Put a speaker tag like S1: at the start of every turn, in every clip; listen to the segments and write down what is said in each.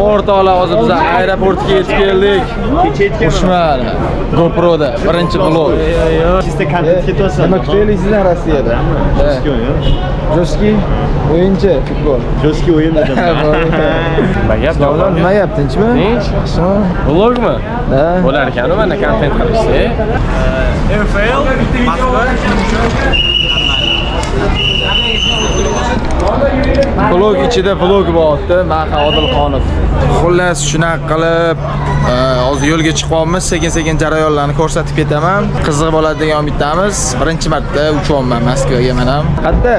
S1: O'rtoqlar, hozir biz aeroportga yetib keldik. Qo'shmali GoPro'da birinchi vlog.
S2: Chista kontent ketyapsan.
S1: Nima kutaylik sizdan Rossiyada? Joski o'yinchi futbol.
S2: Joski o'yin dedim.
S1: Nima yap, tinchmi?
S3: Vlogmi?
S1: Ha.
S3: Bo'lar ekan-ku mana kontent qilishni. Airfail, Moskva.
S1: Vlog ichida vlog bo'lyapti. Maha Odilxonov. Xullas shunaqa qilib hozir yo'lga chiqyapmiz. Sekin-sekin jarayonlarni ko'rsatib ketaman. Qiziq bo'ladi degan umiddamiz. Birinchi marta uchyapman Moskvaga men ham. Qayerda?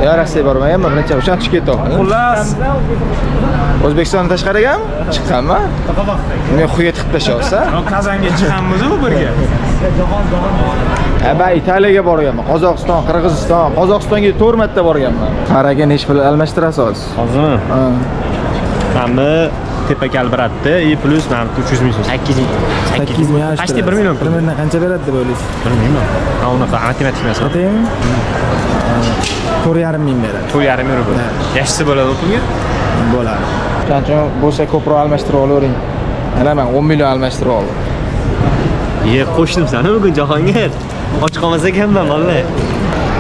S1: Yo, Rossiya bormayapman. Birinchi o'shan tushib ketyapman.
S3: Xullas,
S1: O'zbekistondan tashqariga chiqqanmi? Men xuyet qilib tashyapsiz.
S3: Kazanga chiqamiz-ku birga.
S1: Ben Italiyaga borganman. Qozog'iston, Qirg'iziston. Qozog'istonga 4 marta borganman. Qaraga necha pul almashtirasiz?
S2: Hozirmi? Mana tepa kalbratda и plus mana 300 ming so'm.
S1: 8 ming.
S2: Почти 1 million.
S1: Примерно qancha beradi deb o'ylaysiz?
S2: Bilmayman. Ha, unaqa matematik emas.
S1: Qotaymi? 4,5 ming beradi.
S2: 4,5 million bo'ladi. Yaxshisi bo'ladi pulga?
S1: Bo'ladi. Qancha bo'lsa ko'proq almashtirib olavering. Mana men 10 million almashtirib oldim.
S2: Qo'shnimsan bugun Jahongir. Och qolmas ekanman vallahi.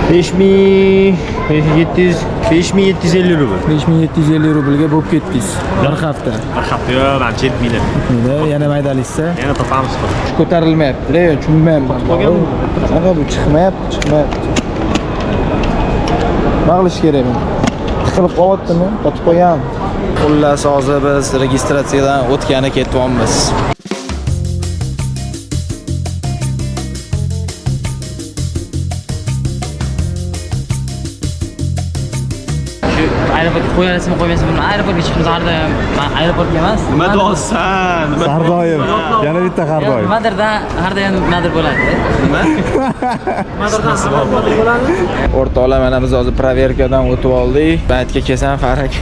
S2: 5750 rubl.
S1: 5750 rublga bo'lib ketdingiz. Bir hafta.
S2: Bir hafta yo, men chetmiydi.
S1: Yana maydaliksa?
S2: Yana topamiz.
S1: Ko'tarilmayapti. Tushunmayapman. Mana bu chiqmayapti. Mag'lish kerak men. Tiqilib qolyaptimi? Totib qo'yam. Xullas hozir biz registratsiyadan o'tgani ketyapmiz.
S4: Aeroportga qo'yasizmi, qo'ymaysizmi bilmayman. Aeroportga chiqamiz har doim. Men aeroportga emas.
S2: Nima deyapsan?
S1: Har doim. Yana bitta har doim.
S4: Nimadirda har doim nimadir bo'ladi.
S2: Nima?
S1: O'rtoqlar, mana biz hozir proverkadan o'tib oldik. Baytga kelsam Farhak.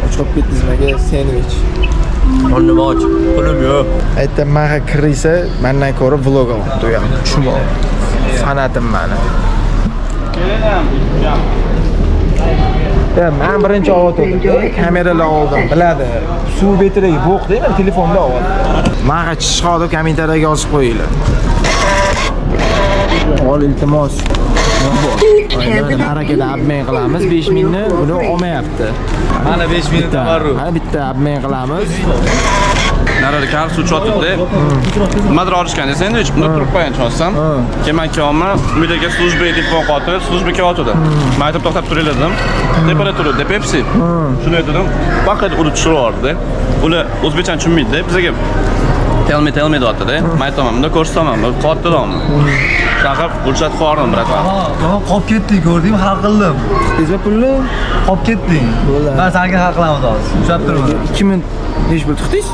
S1: Ochib ketdingizmi? Sendvich.
S2: Nima och? Pulim yo'q.
S1: Aytdim, menga kirisa, mendan ko'ra vlog olibdi u ham. Tushunmoq. Fanatim meni. Men birinchi o'tirdim. Kameralar oldim, biladi. Suv betidagi bo'qda, men telefonda oldim. Menga chiqishga deb kommentariyga yozib qo'yinglar. Ol iltimos. Harakatda obmen qilamiz. 5 mingni buni olmayapti.
S3: Mana 5 ming tabarruk.
S1: Ha, bitta obmen qilamiz.
S3: Narada kar suv chotibdi. Nimadir olishgan desa, endi hech bunda turib qo'ygan chonsam. Keyin kelman, uydagi slujba telefon qotib, slujba kelyotdi. Men aytib to'xtab turinglar dedim. Tepada turibdi Pepsi. Shuni aytdim, faqat urib tushirardi. Ular o'zbekcha tushunmaydi. Bizga tell me deyapti-da. Men aytaman, bunda ko'rsataman, qotdilarmi? Chaqib, o'lchat qo'rdim biroq.
S5: Tamam, qolib ketding, ko'rdingmi? Hal qildim.
S1: Tezma pulni
S5: Qolib ketding. Men senga hal qilamiz hozir. Ushlab turibman.
S1: 2000 necha pul tutdingiz?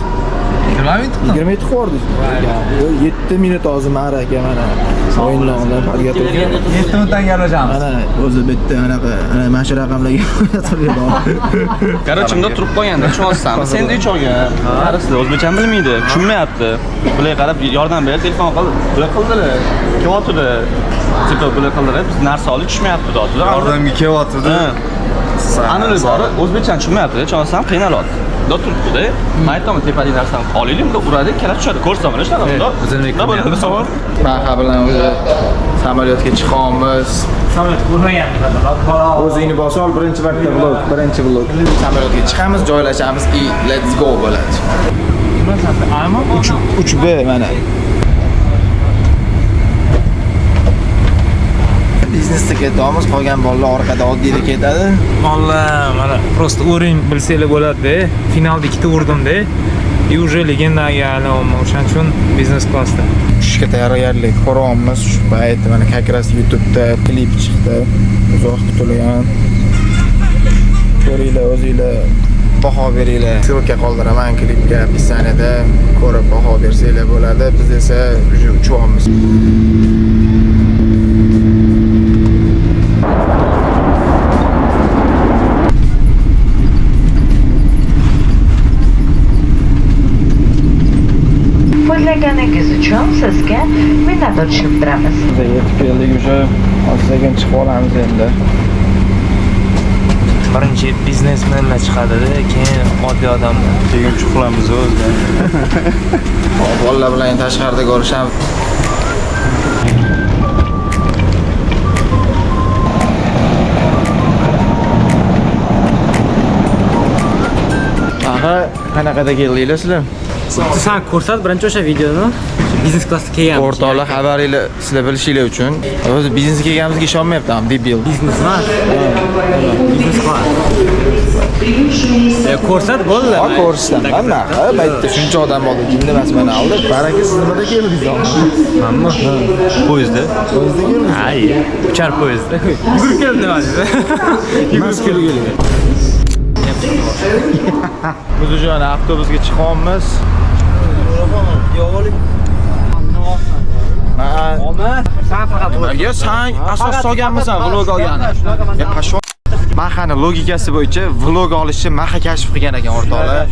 S5: 20 ming tutdim.
S1: 20 ming qo'rdingiz. 7 minut hozir ma'raka mana. O'yinlardan parga turib.
S5: 7 minutdan gaplashamiz.
S1: Mana o'zi bitta anaqa, mana shu raqamlarga turib.
S3: Короче, bunda turib qo'yganda tushunasizmi? Sendvich olgan. Qarasizlar, o'zbekcha bilmaydi, tushunmayapti. Bularga qarab yordam berib, telefon qilib, bular qildilar. Kelyapti. Tipo bular qildilar, biz narsa olib tushmayapti deyapti.
S5: Yordamga kelyapti-da.
S3: Aniq bor, o'zbekcha tushunmayapti, tushunasizmi? Qiynalyapti. Da turibdi-da. Men aytaman, tepadagi narsani olaylik, bunda uradi, kala tushadi. Ko'rsaman, shunaqa. Nima bo'ladi savol?
S1: Maha bilan o'zi samolyotga chiqamiz.
S2: Samolyot ko'rmaganman.
S1: O'zingni bosol, birinchi vlog. Samolyotga chiqamiz, joylashamiz, let's go bo'ladi. 3B mana. Biznesda ketyapmiz, qolgan bolalar orqada oddiyda ketadi.
S6: Vallahi mana просто o'rin bilsanglar bo'ladi-da. Finalda ikkita urdim-da. И уже legendaga aylanman. O'shaning uchun biznes klassda.
S1: Tushishga tayyorgarlik ko'ryapmiz. Shu payt mana kakras YouTube'da klip chiqdi. Uzoq kutilgan. Ko'ringlar, o'zinglar baho beringlar. Ссылка qoldiraman klipga, описаниеda ko'rib baho bersanglar bo'ladi. Biz esa uchyapmiz.
S7: Qo'llaganingiz uchun sizga minnatdorchilik bildiramiz.
S1: Biz yetib keldik, уже hozirdan chiqib olamiz endi.
S6: birinchi biznesmenlar chiqadi-da, keyin oddiy odamlar.
S2: Keyin chuqlamiz o'zda.
S1: Hop, bolalar bilan tashqarida ko'rishamiz. Aha, qanaqada keldinglar sizlar?
S4: Sen ko'rsat birinchi o'sha videoni. Biznes klassda kelgan.
S1: O'rtoqlar xabaringlar sizlar bilishinglar uchun. O'zi biznesga kelganimizga ishonmayapti, debil.
S4: Biznes emas. Biznes klass. Ko'rsat bo'ldi.
S1: Ha, ko'rsataman. Mana, baytda shuncha odam bo'ldi. Kimda emas mana oldi. Baraka siz nimada keldingiz?
S2: Hamma poyezdda.
S1: Poyezdda keldingiz?
S2: Ay, uchar poyezdda.
S4: Yugurib keldim hozir.
S1: Yugurib kelgan. Biz уже avtobusga chiqamiz.
S4: Sen faqat
S1: Yo, sen asos solganmisan vlog olgani. Ya qashon Mahani logikasi bo'yicha vlog olishni Maha kashf qilgan ekan o'rtoqlar.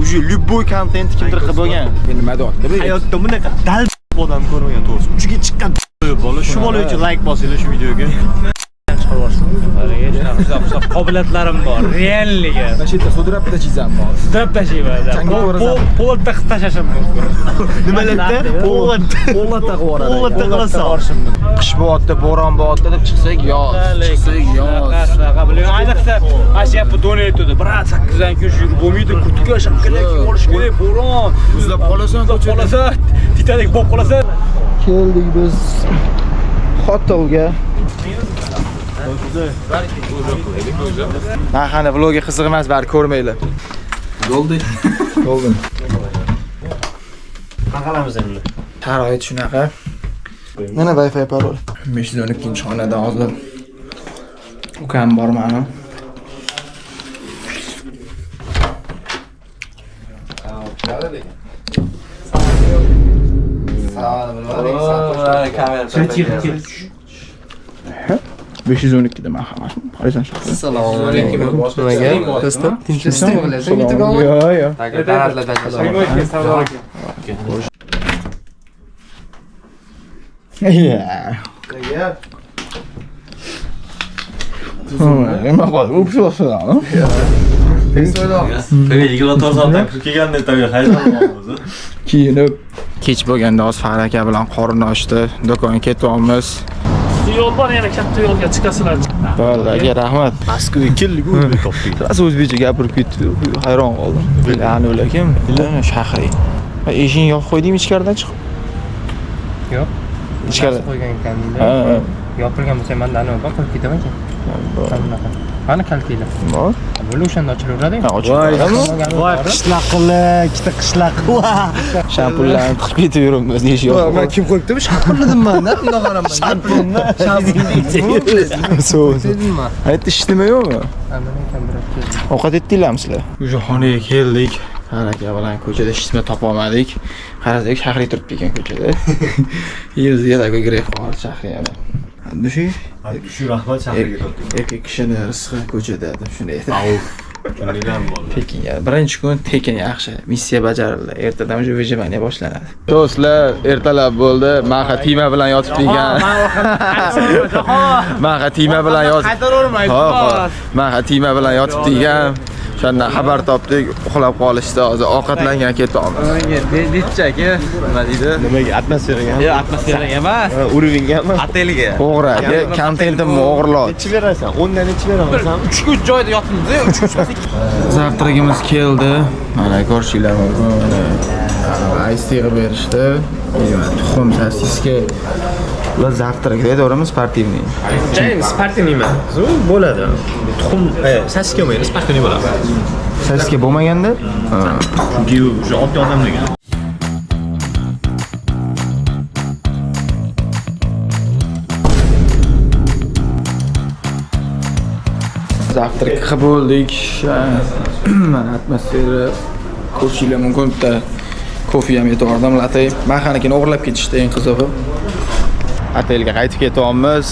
S1: Уже любой kontent kimdir qilib bo'lgan. Nima deyapti?
S2: Hayotda bunaqa dal odam ko'rmagan to'g'risi. Uchiga chiqqan bola. Shu bola uchun like bosinglar shu videoga.
S6: Qobiliyatlarim bor, realliga.
S1: Tashita sudrabda chizamman.
S6: Sudrab tashlayman. Pol tashlashim mumkin.
S2: Nimalarda? Pollatda qilib yuboradi. Pollatda qilasan.
S1: Qish bo'yapti, bo'ron bo'yapti deb chiqsak, yoz. Chiqsak, yoz.
S6: Ayniqsa, Asiya bu donaytdi. Brat 8dan kun yurib bo'lmaydi. Kurtga shapkalar kiyib olish kerak, bo'ron.
S1: Uzlab qolasan,
S6: qolasan, titadek bo'lib qolasan.
S1: Keldik biz hotelga. Mahani vlogi qiziq emas, bari ko'rmanglar. Bo'ldi. Bo'ldi.
S2: Qanqalamiz endi?
S1: Sharoit shunaqa. Mana Wi-Fi parol. 512-xonada hozir ukam bor mani. Kamera. 512 man ham. Qaraysan shu.
S5: Assalomu alaykum. Nimaga? Do'stim, tinchlikmi?
S1: Yo, yo. Nima qildi? U pishirasizlarmi?
S2: Regulator soatdan kirib kelganda tabiiy hayron
S1: Kiyinib kech bo'lganda hozir Fahri aka bilan qorin ochdi. Do'konga ketyapmiz.
S6: Yo'l bor, yana katta yo'lga chiqasizlar.
S1: Bolaga rahmat.
S2: Moskvaga keldik, o'zbek topdik.
S1: Biraz o'zbekcha gapirib ketdi. Hayron qoldim. Ya'ni ular kim? Shahriy. Eshikni yopib qo'ydingmi ichkaridan chiqib?
S8: Yo'q.
S1: Ichkarida
S8: qo'ygan ekanman.
S1: Ha, ha.
S8: Yopilgan bo'lsa manda anavi bor, qilib ketaman-ku. Qanaqa? Qani kalkiylar?
S1: Bor.
S8: Bo'ldi, o'shanda ochilaveradi.
S1: Ha, ochib.
S2: Voy, qishloqli, ikkita qishloq.
S1: Shampunlarni tiqib ketaveramiz deyish yo'q.
S5: Men kim qo'yibdi? Shampirladim-man, bundoq qaraman.
S1: So'z. Aytdi ish nima yo'qmi?
S8: Mana ekan biroz.
S1: Ovqat etdinglarmi sizlar? O'sha xonaga keldik. Haraka bilan ko'chada hech nima topa olmadik. Qarasak, Shahriy turibdi ekan ko'chada. Yuziga такой грех bor Shahriyada. Dushi?
S2: Shu rahmat shahriga topdik.
S1: Erkak kishini rizqi ko'chada deb shunday aytdi.
S2: Kunlidan bo'ldi.
S1: Tekinga. Birinchi kun tekin yaxshi. Missiya bajarildi. Ertadan уже выживание boshlanadi. Do'stlar, ertalab bo'ldi. Maha Tima bilan yotibdi ekan. Maha Tima bilan yotibdi.
S6: Qaytaravermaydi.
S1: Maha Tima bilan yotibdi ekan. O'shandan xabar topdik, uxlab qolishdi. Hozir ovqatlangan ketyapmiz.
S5: Nechchaki? Nima deydi?
S2: Nimaga atmosferaga?
S5: Yo'q, atmosferaga emas.
S2: Urovingami?
S5: Otelga.
S1: To'g'ri aka, kontentimni o'g'irladi.
S2: Ichib berasan. 10 dan ichib berasan.
S6: 3 joyda yotibmiz-ku, 3
S1: Zavtragimiz keldi. Mana ko'rishinglar mumkin. Mana aystiga berishdi. Tuxum, sosiska. Ular zavtrak to'g'rimi, sportivniy.
S2: Sportivniyman. Bo'ladi. Tuxum, sasiska bo'lmaydi, sportivniy bo'ladi.
S1: Sosiska bo'lmaganda?
S2: Chunki u o'sha oddiy odam degan.
S1: Zavtrak qilib bo'ldik. Mana atmosfera ko'rishinglar mumkin. Bitta kofe ham yetordim, latte. Mahanikini o'g'irlab ketishdi eng qizig'i. Otelga qaytib ketyapmiz.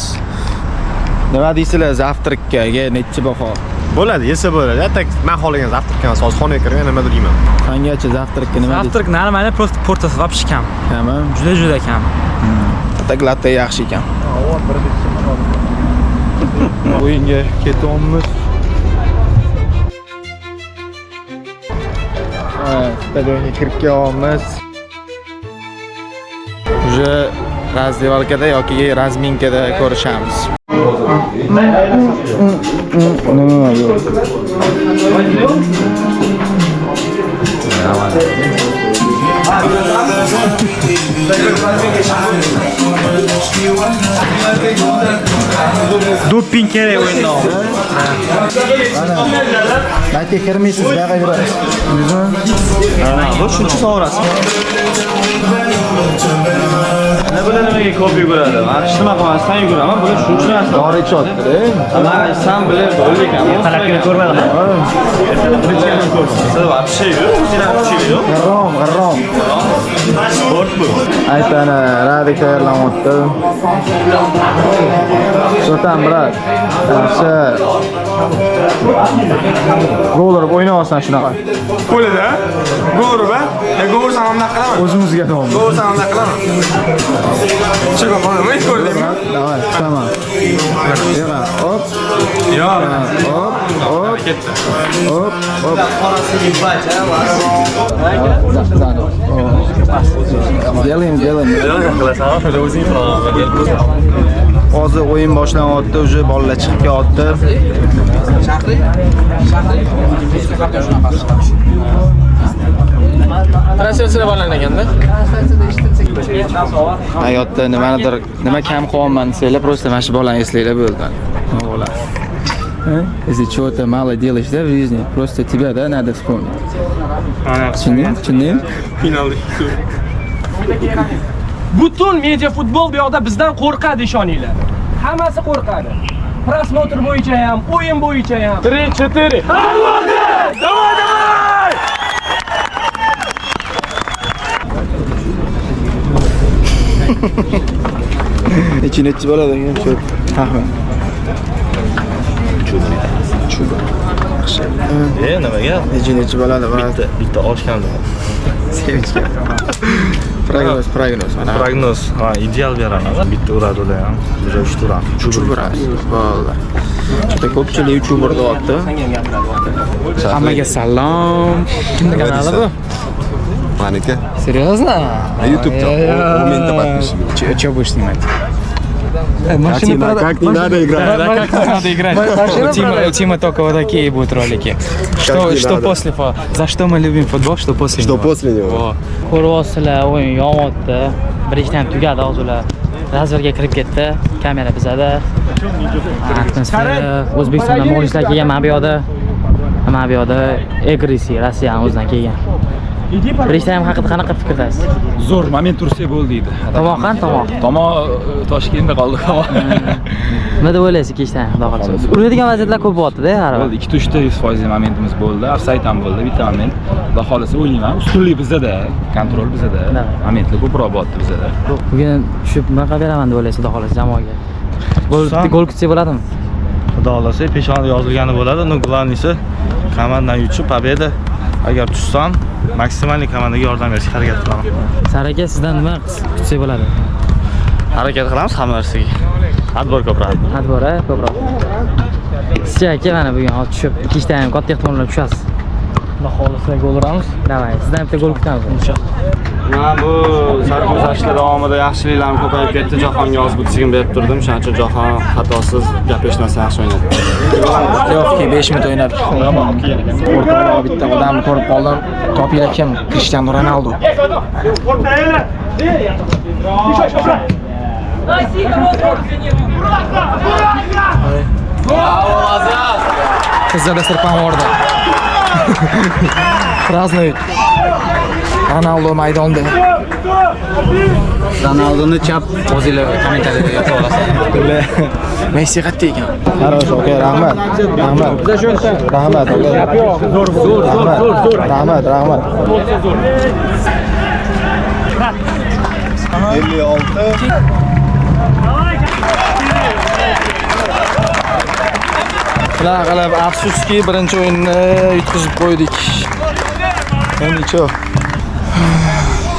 S1: Nima deysizlar zavtrakka necha baho?
S2: Bo'ladi, yesa bo'ladi. Tak men xohlagan zavtrakka emas, hozir xonaga kirib nimadir yeyman.
S1: Qangacha zavtrakka nima deysiz?
S4: Завтрак нормально, просто портас вообще kam.
S1: Kammi?
S4: Juda kam.
S1: Tak latte yaxshi ekan. O'yinga ketyapmiz. Stadionga kirib kelyapmiz. Уже razdevalkada yoki razminkada ko'rishamiz.
S2: Doping kerak o'yinda.
S1: Balki kirmaysiz, buyoqqa yurasiz.
S2: Bu shuncha savorasi. Bular nimaga ko'p yuguradi? Men hech nima qilmasdan yuguraman. Bular shuncha narsa.
S1: Dori ichotdi.
S2: Men san bilardi, o'ylaykan. Talabini ko'rmadim. Siz вообще yo'q, sizlar yo'q.
S1: G'arrom.
S2: Sport bu.
S1: Aytana, Radik tayyorlanyapti. So'tan brat. Yaxshi. Gol urib o'ynayapsan shunaqa.
S6: Qo'lida. Gol urib, gol ursam ham qilaman.
S1: O'zimizga davom.
S6: Gol ursam ham qilaman. Chiqib qolaman, ko'rdingmi?
S1: Davay, tamam. Yig'a, hop.
S6: Yo'q.
S1: Hop.
S6: Ketdi.
S1: Hop. Делаем.
S2: O'zing qilaman.
S1: Hozir o'yin boshlanyapti, уже bolalar chiqib kelyapti.
S6: Translyatsiya bo'lganda.
S1: Hayotda nima kam qilyapman desanglar, просто mana shu bolani eslanglar bo'ldi. Bola. Если что-то мало делаешь, да, в жизни, просто тебя, да, надо вспомнить. Tushundingmi?
S2: Finalda
S8: Butun media futbol bu yoqda bizdan qo'rqadi, ishoninglar. Hammasi qo'rqadi. Prosmotr bo'yicha ham, o'yin bo'yicha ham. 3-4. Davay!
S1: Nechi bo'ladi ekan shu taxmin. Chuba. Yaxshi.
S2: nimaga?
S1: Nechi bo'ladi?
S2: Bitta oshkanda.
S1: Sevinchga. Prognoz.
S2: Prognoz. Ha, ideal beraman. Bitta uradi ular ham. Biz 3 turamiz.
S1: Chuburamiz. Bo'ldi. Juda ko'pchilik chuburdi. Hammaga salom. Kimning kanali bu?
S9: Maniki.
S1: Серьезно?
S9: На YouTube-то. У меня подписчики.
S1: Что будешь снимать?
S9: Как не надо играть.
S6: Как надо играть? У Тима только вот такие будут ролики. Что после? За что мы любим футбол, что после
S9: Что
S6: него?
S9: после него?
S4: Ko'ryapsizlar, o'yin yomg'irdi. Birinchi tam tugadi hozir ular. Razverga kirib ketdi. Kamera bizada. Atmosfera O'zbekistondan muxlislar kelgan, mana bu yoqda Egrisi Rossiyaning o'zidan kelgan. Birinchi tam haqida qanaqa fikrdasiz?
S10: Zo'r moment tursa bo'ldi edi.
S4: Tomoq qani tomoq?
S10: Tomoq Toshkentda qoldi.
S4: Nima deb o'ylaysiz kechdan, xudo xolisa? Uradigan vaziyatlar ko'p bo'lyapti-da, har
S10: Bo'ldi, 2-3 ta 100% momentimiz bo'ldi. Offside ham bo'ldi, bitta moment. Xudo xolisa o'ynayman. Ustunlik bizada, kontrol bizada. Momentlar ko'proq bo'lyapti bizada.
S4: Bugun tushib nima beraman deb o'ylaysiz, xudo xolisa jamoaga? Gol kutsa bo'ladimi?
S2: Xudo xolasa peshonada yozilgani bo'ladi. No главныйsi komandadan yutib победа. Agar tushsam, maksimalniy komandaga yordam berishga harakat qilaman.
S4: Saraka sizdan nima kutsa bo'ladi?
S2: Harakat qilamiz hamma narsaga. Adbor ko'proq.
S4: Adbor, ko'proq. Sizcha aka mana bugun hozir tushib, ikkita ham katta ehtimol bilan tushasiz. Xudo xolisa gol uramiz. Davay, sizdan bitta gol kutamiz.
S3: Men bu sarguzashtlar davomida yaxshiliklarni ko'payib ketdi. Jahonga o'z butsigim berib turdim. Shuning uchun Jahon xatosiz gap eshitmasa yaxshi o'ynadi.
S1: Yo'qki, 5 minut o'ynadi. O'rtaroq bitta odamni ko'rib qoldim. Topinglar kim? Cristiano Ronaldo. Qizlarda sirpan bordi. Празднуют. Ronaldo maydonda.
S5: Ronaldo'ni chap o'zinglar kommentariyada yoza olasiz.
S1: Messi qayerda ekan? Хорошо, okey, rahmat. Rahmat, okey. Rahmat.
S9: 56.
S1: Shunaqa qilib, afsuski birinchi o'yinni yutqizib qo'ydik. Endi-chi.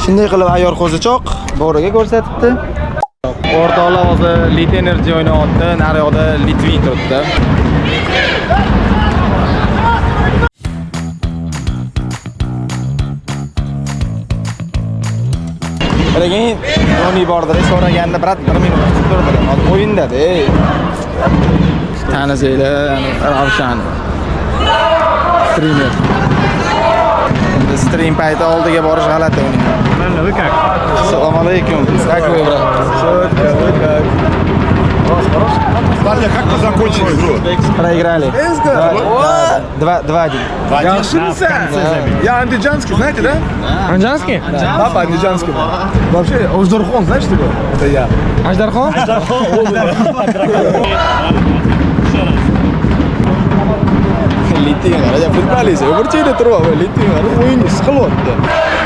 S1: Shunday qilib ayyor qo'zichoq bo'riga ko'rsatibdi. O'rtoqlar hozir Lit Energy o'ynayapti, nariyoqda Litvin turibdi. Lekin Toni bordi, so'raganda brat 1 minut kutib turdilar. Hozir o'yinda-da. Tanizinglar, Ravshan. Streamer. Endi stream payti oldiga borish g'alati uning. Assalomu alaykum. Как вы, брат?
S9: Ваня, как вы закончили игру?
S1: Проиграли. 2-1.
S9: Я андижанский, знаете, да?
S1: Анжанский?
S9: Папа андижанский. Вообще, Ождархон, знаешь, что такое? Это я.
S1: Ajdarxon? Liting, ana futbolist, bir joyda turib, liting, o'yinni siqilyapti.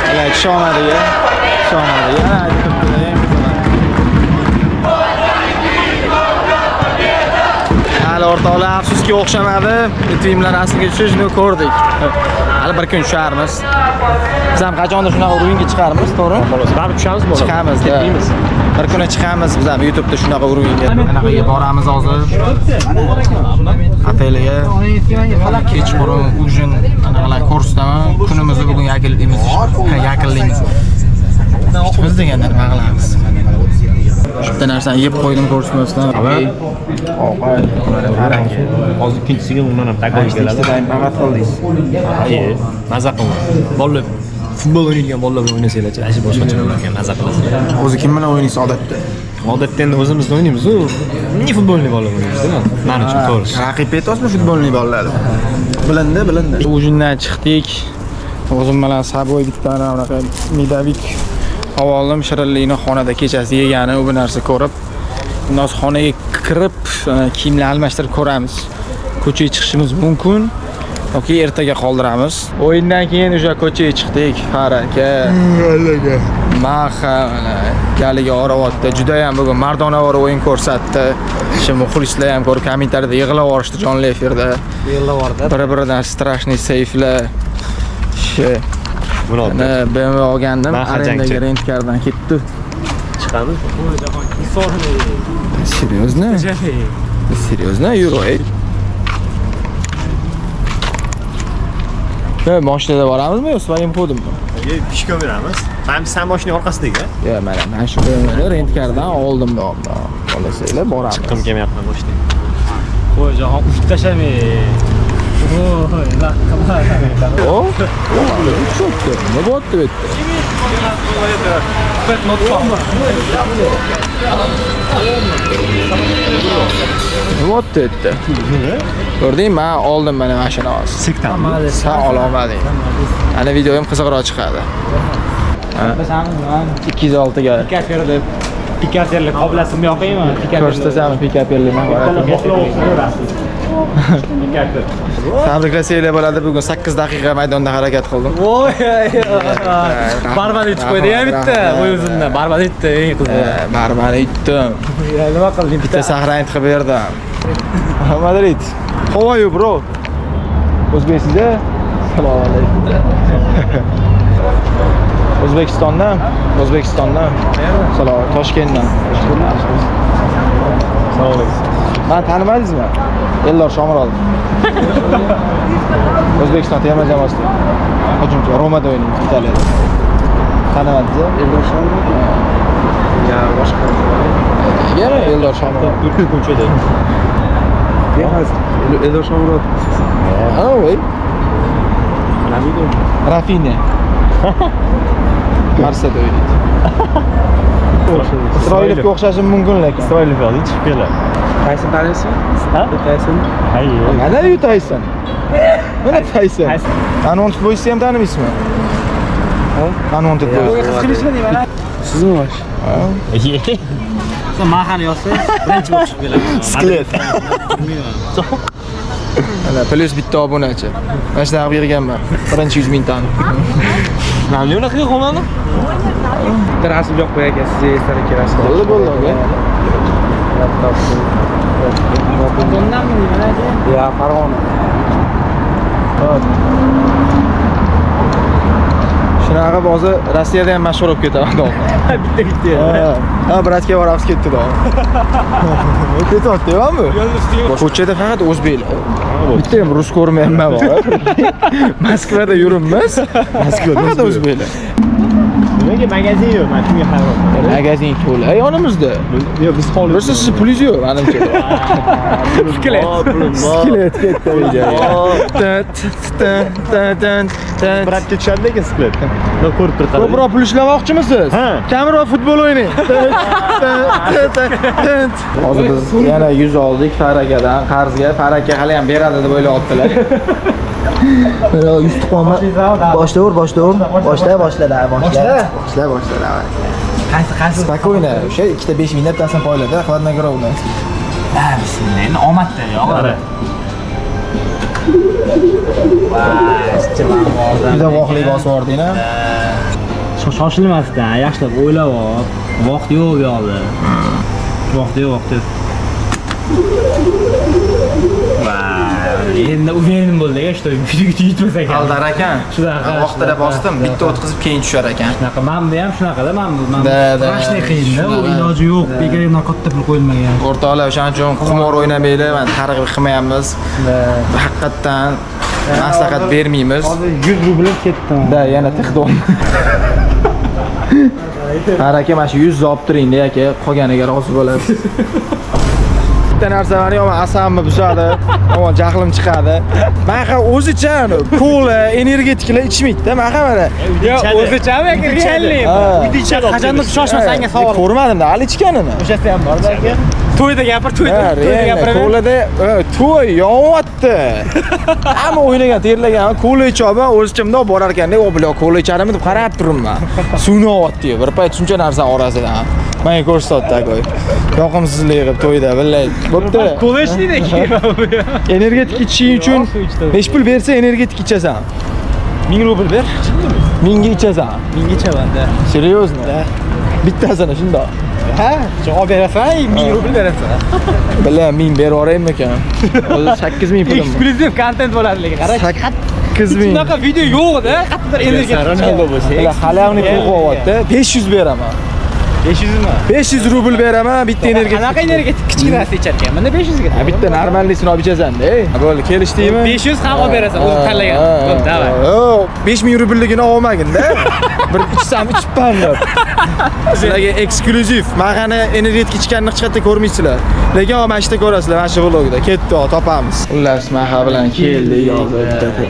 S1: Mana ishonadiga, ishonadiga. Hali o'rtoqlar afsuski o'xshamadi. Litinglar asliga tushishni ko'rdik. Hali bir kun tusharmiz. Biz ham qachondir shunaqa o'yinga chiqarmiz, to'g'ri?
S8: Baribir tushamiz bo'ladi.
S1: Chiqamiz, deymiz. Bir kuni chiqamiz biz ham YouTube'da shunaqa o'yinga. Anaqaga boramiz hozir. Oteliga. Kechqurun ujin anaqalar ko'rsataman. Kunimizni bugun yakunlaymiz. Yakunlaymiz. Biz deganda nima qilamiz? Bitta narsani yeb qo'ydim ko'rsatmasdan.
S2: Hozir ikkinchisiga umuman ham taklif keladi.
S1: Nima qildingiz?
S8: Maza qilamiz. Bolalar futbol o'ynaydigan bolalar bilan o'ynasanglar-chi, ashi boshqacha bo'larkan, maza qilasizlar.
S1: O'zi kim bilan o'ynaysiz odatda?
S8: Odatda endi o'zimizda o'ynaymiz-ku. Mini futbolni bolalar o'ynaymiz-da. Men uchun to'g'ri.
S1: Raqib aytyapsizmi futbolni bolalar? Bilindi. Ujindan chiqdik. O'zim bilan Saboy bitta anaqa Midavik havolim shirinlikni xonada kechasi yegani u bir narsa ko'rib, undan xonaga kirib kiyimlar almashtirib ko'ramiz. Ko'chaga chiqishimiz mumkin yoki ertaga qoldiramiz. O'yindan keyin o'sha ko'chaga chiqdik. Haraka. Maha galiga oryapti. Juda ham bugun mardonavor o'yin ko'rsatdi. Shu muxlislar ham ko'rib kommentariyada yig'lab yuborishdi jonli efirda. Bir-biridan strashniy seyflar. Mana BMW olgandim, arendaga rentkardan ketdi.
S8: Chiqamiz.
S1: Серьезно? Серьезно, Юрой? Mashinada boramizmi yo своим ходимmi?
S8: Pishka beramiz. Men biz ham mashina orqasidagi.
S1: Yo'q, men shu BMWni rentkardan oldim davomda. Olasizlar, boramiz.
S8: Chiqqim kelmayapman mashinaga. Qo'y, jahon uch tashamay. Voy, laqqa.
S1: O? Cho'kdi. Nima bo'pti bu yerda? Nima bo'pti bu yerda? Ko'rdingmi? Men oldim mana mashina hozir.
S8: Sektanmi?
S1: Sen olamading. Ana videoyim qiziqroq chiqadi. 206 ga.
S8: Pikaperli. Pikaperli qobilatim yo'qmi?
S1: Ko'rsatsam pikaperliman. Tabriklasanglar bo'ladi. Bugun 8 daqiqa maydonda harakat qildim.
S8: Voy! Barbar etib qo'ydi-ya bitta. O'zimdan barbar etdi, eng qizi.
S1: Barbar etdim.
S8: Nima qilding?
S1: Bitta sahra qilib berdim. Madrid. How are you, bro? O'zbekistonda? Assalomu alaykum. O'zbekistondan? Assalomu, Toshkentdan. Assalomu alaykum. Men tanimadingizmi? Eldor Shomurodov. O'zbekiston terma jamoasida. Hujumchi Romada o'ynaydi, Italiyada. Tanimadingizmi? Eldor Shomurodov. Ya, boshqa. Yana Eldor Shomurodov.
S8: Turkiy ko'chada.
S9: Eldor Shomurodov.
S1: Ha, voy. Rafinha. Marsada o'ynaydi. Isroilovga o'xshashi mumkin lekin.
S2: Isroilov yo'q, chiqib keladi.
S1: Tayson taniysiz?
S2: Ha?
S1: Tayson?
S2: Hayır.
S1: Mana yu Tayson. Mana Tayson. Unwanted Boys'ni ham tanimaysizmi? Ha? Unwanted Boys. Sizmi bosh?
S8: Sen mahani yozsangiz, birinchi bo'lib chiqib keladi.
S1: Skelet. Mana plus bitta obunachi. Mana shunaqa berganman. Birinchi 100 ming tani.
S8: Nima unaqa qilmadi?
S1: Bitta rasm yo'q qo'y aka, sizga eslar kerak. Bo'ldi, aka.
S4: Bundanmi nimalar?
S1: Ya, Farg'ona. Shunaqa hozir Rossiyada ham mashhur bo'lib ketadi odam.
S8: Bitta.
S1: Ha, bratga boramiz ketdi da. Ketyapti-ku. Ko'chada faqat o'zbeklar. Bitta ham rus ko'rmayapman bor. Moskvada yuribmiz. Moskvada o'zbeklar.
S5: Nega magazin yo'q? Men shunga hayron.
S1: Magazin to'la. Yonimizda.
S5: Yo'q, biz hovli.
S1: Birisi siz pulingiz yo'q, menimcha. Skelet ketdi
S5: Bratga tushadi lekin sklet. Yo ko'rib turibdi.
S1: Ko'proq pul ishlamoqchimisiz?
S5: Ha.
S1: Kamroq futbol o'ynang. Hozir biz yana 100 oldik Farakadan qarzga. Faraka hali ham beradi deb o'ylayaptilar.
S9: Mana 100 tuqonmi? Boshla.
S5: Qaysi?
S9: Spokойно. O'sha ikkita 5 minutdan poylada, hladnogorovna.
S5: Bismillah. Endi omadda yo'q.
S9: Juda voqli bosib yording-a.
S5: Shoshilmasdan, yaxshilab o'ylab ol. Vaqt yo'q bu yoqda. Vaqt yo'q. Endi uverin bo'ldi-ga, что video yutmas ekan.
S1: Aldar ekan.
S5: Shunaqa.
S1: Vaqtida bosdim, bitta o'tkazib keyin tushar ekan.
S5: Shunaqa, menda ham shunaqada, men
S1: Da.
S5: qashni qiyin-da, u iloji yo'q. Begarimdan katta pul qo'yilmagan.
S1: O'rtoqlar, o'shaning uchun qimor o'ynamaylik, mana targ'ib qilmayapmiz. Haqiqatdan maslahat bermaymiz.
S5: Hozir 100 rubl ketdi.
S1: Da, yana tiqdim. Aka, mana shu 100 olib turing-da, aka, qolganiga rozi bo'lasiz. Bitta narsa bor, men asabimni buzadi, men jahlim chiqadi. Men ham o'zicha kola, energetiklar ichmaydi-da, men ham mana.
S8: Yo'q, o'zichami yoki realniy?
S5: Uyda qachondir shoshmasanga savol.
S1: Ko'rmadim-da, hali ichganini.
S5: O'shasi ham bor-da aka.
S8: To'yda gapir, to'yda gapiraver.
S1: Kolada to'y yonyapti. Hamma o'ynagan, terlagan, kola ichaman, o'zimda borar ekan-da, o bilan kola icharmi deb qarab turibman. Suvni olyapti, bir payt shuncha narsa orasidan. Menga ko'rsatdi aka. Yoqimsizlik qilib to'yda, billahi. Bo'pti.
S8: Kola ichdik.
S1: Energetik ichishing uchun 5 pul bersa energetik ichasan. 1000 rubl ber. 1000 ga ichasan.
S5: 1000 ichaman-da.
S1: Seriozmi? Bittasini shundoq.
S5: Ha, javob berasan, 1000 rubl berasan.
S1: Billahi 1000 berib yuboraymi ekan? Hozir 8000 pulim.
S8: Eksklyuziv kontent bo'ladi lekin. Qara,
S1: 8000.
S8: bunaqa video yo'q-da, qattiq energetik.
S5: Ronaldo bo'lsa.
S1: Halavni qo'yyapti. 500 beraman.
S5: 500 mi?
S1: 500 rubl beraman, bitta energetik.
S8: Qanaqa energetik kichkinasi icharkan? Mana 500 ga.
S1: Bitta normalnisini olib ichasan-da. Bo'ldi, kelishdingmi?
S8: 500 ham olib berasan, o'zing tanlagan. Bo'ldi, davay.
S1: Yo'q, 5000 rublligini olmagin-da. Bir ichsam ichibman deb. Sizlarga eksklyuziv. Maqani energetik ichganini hech qayerda ko'rmaysizlar. Lekin mana shu yerda ko'rasizlar, mana shu vlogda. Ketdi, topamiz. Xullas, maha bilan keldik, hozir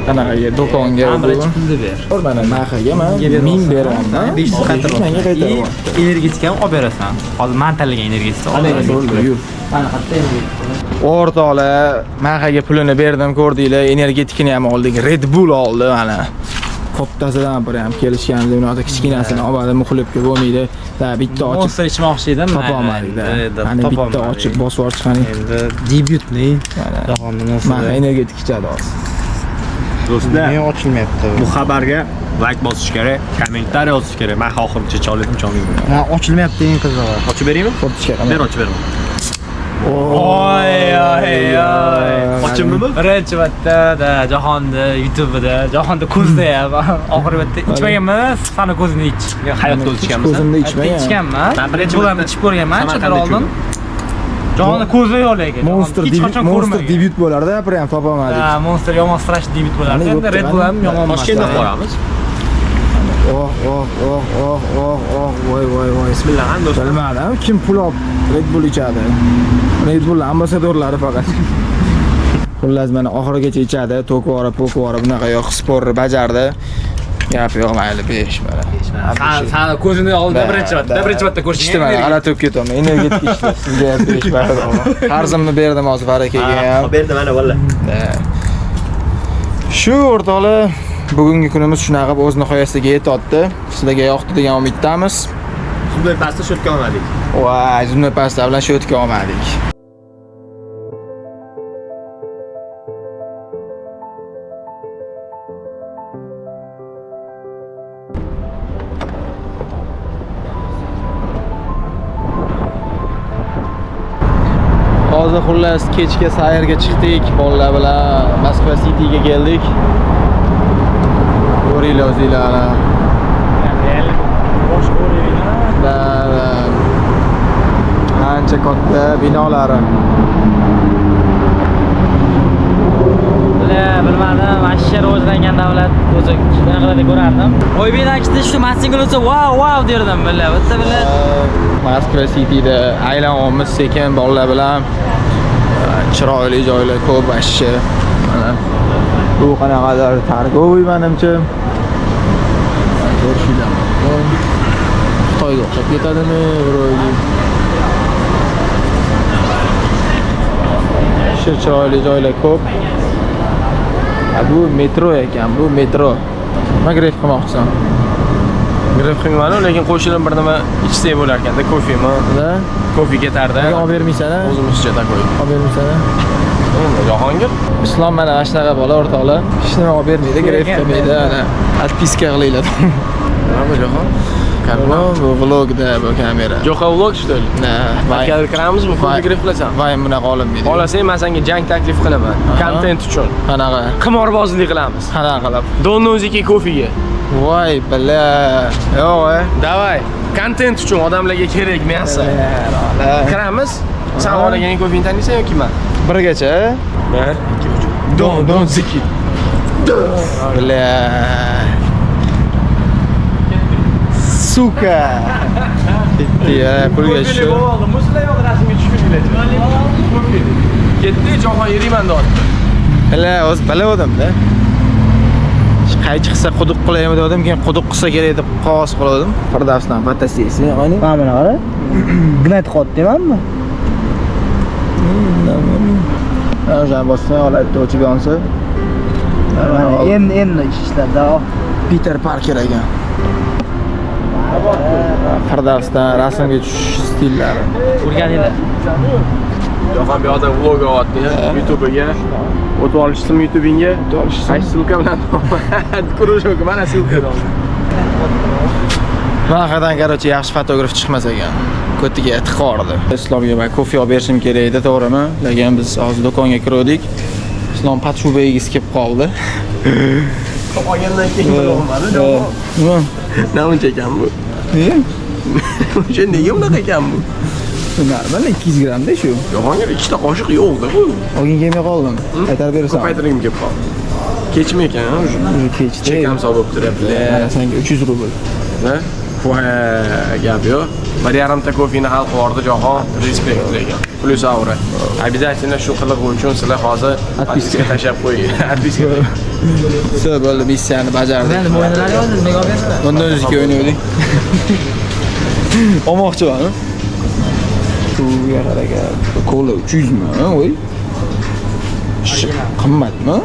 S1: qanaqaga do'konga.
S5: Pulni ber.
S1: Mana mahaga men 1000 beraman. 500 qaytarib. Menga qaytarib.
S5: Energetikani olib berasan. Hozir men tanlagan energetikni olib berasan.
S1: Bo'ldi, yur. O'rtoqlar, mahaga pulini berdim, ko'rdinglar. Energetikini ham oldik. Red Bull oldi mana. Kattasidan bir ham kelishgandik. Unaqa kichkinasini oladi, muxlibga bo'lmaydi. Da bitta ochib
S5: Monster ichmoqchi edim.
S1: topolmadik-da. Mana bitta ochib bosib chiqaring.
S5: Endi debyutli jahonni
S1: Maha energetik ichadi hozir.
S5: do'stlar.
S9: Men ochilmayapti.
S5: Bu xabarga like bosish kerak, kommentariy yozish kerak. Men oxirigacha cho'ladim, cho'ladim.
S9: Ha, ochilmayapti eng qizig'i.
S5: Ochib beraymi? Ber, ochib beraman.
S8: Oy.
S5: Ochimmi?
S8: Birinchi marta jahonda, YouTube'da, jahonda ko'zda ham oxirgi marta ichmaganman, sifani ko'zini ich.
S5: Hayotda ichganmiz.
S1: Ko'zimda ichmagan.
S8: Ichganman.
S5: Men birinchi
S8: bo'lamni ichib ko'rganman, chaqir
S5: Samarqandda
S8: oldin. Jahonda ko'zda yo'q lekin.
S1: Monster debyut bo'lardi, prям topolmadik.
S8: Ha, Monster yomon strash debyut bo'lardi. Endi Red Bull ham yomon emas.
S5: Toshkentda boramiz.
S1: Voy.
S5: Bismillah, do'stlar.
S1: Bilmadim, kim pul olib Red Bull ichadi. Red Bull ambasadorlari faqat. Xullas, mana oxirigacha ichadi, to'kvora, bunaqa yo'q, sporni bajardi. Gap yo'q, mayli 5 mana.
S8: Sana ko'zini oldida birinchi marta ko'rishdim.
S1: Ichdi mana, g'alati bo'lib ketaman. Energetik ichdi. Sizga 5 berdim. Qarzimni berdim hozir Farakaga ham.
S5: Berdi mana vallahi.
S1: Shu o'rtoqlar, bugungi kunimiz shunaqa o'z nihoyasiga yetdi. Sizlarga yoqdi degan umiddamiz.
S5: Shunday pastda sho'tka olmadik.
S1: Voy, zumma pasta bilan sho'tka olmadik. Hozir xullas kechga sayrga chiqdik, bolalar bilan Moskva Cityga keldik. Ko'ringlar o'zinglar. Ancha katta binolari.
S4: bilmadim, vashshe rivojlangan davlat o'zi shunaqalarda ko'rardim. O'yindan ikkita shu massinga o'tsa, wow derdim billa. Bitta billa.
S1: Moskva Cityda aylanamiz sekin bolalar bilan. Chiroyli joylar ko'p vashshe. Mana bu qanaqadir targoviy menimcha. Ko'rishinglar mumkin. Xitoyga o'xshab ketadimi, birovga? Chiroyli joylar ko'p. Bu metro ekan, bu metro. Nima gref qilmoqchisan?
S8: Gref qilmayman, lekin qo'shilib bir nima ichsak bo'lar ekanda, kofemi.
S1: Da?
S8: Kofe ketardi.
S1: Nega olib bermaysan-a?
S8: O'zimizcha takoy.
S1: Olib bermaysan-a?
S8: Jahongir.
S1: Islom mana shunaqa bola o'rtoqlar. Hech nima olib bermaydi, gref qilmaydi, ana. Отписка qilinglar.
S8: Nima bu Jahon?
S1: Bu vlogda bu kamera.
S8: Joka vlog что ли? Makkaga kiramizmi? Qo'lga gref qilasan.
S1: Voy, bunaqa olinmaydi.
S8: Xohlasang men senga jang taklif qilaman. Kontent uchun.
S1: Qanaqa?
S8: Qimorbozlik qilamiz.
S1: Qanaqa qilib?
S8: Donno'ziki kofega.
S1: Voy, bala. Yo'q,
S8: Davay. Kontent uchun odamlarga kerak narsa. Kiramiz. Sen xohlagan kofeni taniysan yoki men?
S1: Birgacha?
S8: 1, 2, 3. Donno'ziki.
S1: Bala. Suka. Ketdi, pulga shu.
S8: Musullar yo'q rasmga tushib ketdi, Jahon yeriman dotdi.
S1: Bala, o'z biladim-da. Qaychi qilsa quduq qilaymi dedim, keyin quduq qilsa kerak deb qog'oz qildim. Firdavsdan fotosessiya, ayni.
S9: Mana qara. Gnat qotdimmi?
S1: O'sha bossa holatda o'chib yonsa.
S9: Endi ishlarda
S1: Peter Parker ekan. Firdavsdan rasmga tushish stillari.
S4: O'rganinglar.
S8: Jahon bu yoqda vlog olyapti, YouTube'ga. O'tib olishsin YouTube'ingga. Qaysi sulka bilan? Krujok, mana sulka.
S1: Maqadan qarochi yaxshi fotograf chiqmas ekan. Ko'tiga etiqordi. Islomga men kofe olib berishim kerak edi, to'g'rimi? Lekin biz hozir do'konga kirdik. Islom patshubaygiz kelib qoldi.
S8: Olgandan keyin bo'lmadi.
S1: Nima?
S8: Namuncha ekan bu? O'sha nega unaqa ekan bu?
S1: Normal 200 grammda shu.
S8: Jahongir ikkita qoshiq yo'qda bu.
S1: Olgin kelmay qoldim. Aytarib berasan.
S8: Ko'paytirgim kelib qoldi. Kechmi ekan, o'sha.
S1: Kechdi.
S8: Chekam hisob turibdi.
S1: Mana senga 300 rubl.
S8: Ha? Voy, gap yo'q. 1,5 kofeni hal qildi Jahon, respekt degan. Plus aura. Обязательно shu qilig'i uchun sizlar hozir отписка tashab qo'ying. Отписка.
S1: Все, bo'ldi, missiyani bajardik.
S4: Endi mo'yinlarni hozir nimaga olib berasizlar?
S1: Bundan o'zga o'ynaydik. Olmoqchiman. Bu yerlarga kola 300 mi? Voy. Qimmatmi?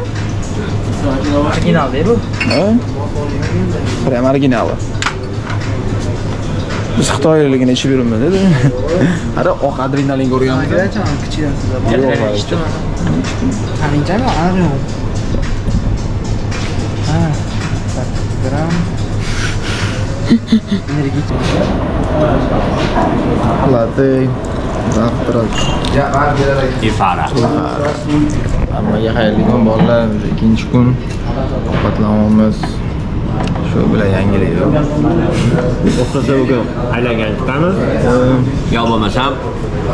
S4: Original bu.
S1: Ha? Prям originali. Biz Xitoyligini ichib yuribmiz dedi. Ara oq adrenalin ko'rganmiz.
S9: kichidan sizlar. Qanchami? Aniq. Ha. Gram. Energetik.
S1: Latte. Zavtrak.
S5: Ifara.
S1: Hammaga xayrli kun bolalar. Ikkinchi kun ovqatlanamiz. Shu bilan yangilaydi.
S5: O'xshasa bugun aylangan chiqamiz. Yo bo'lmasam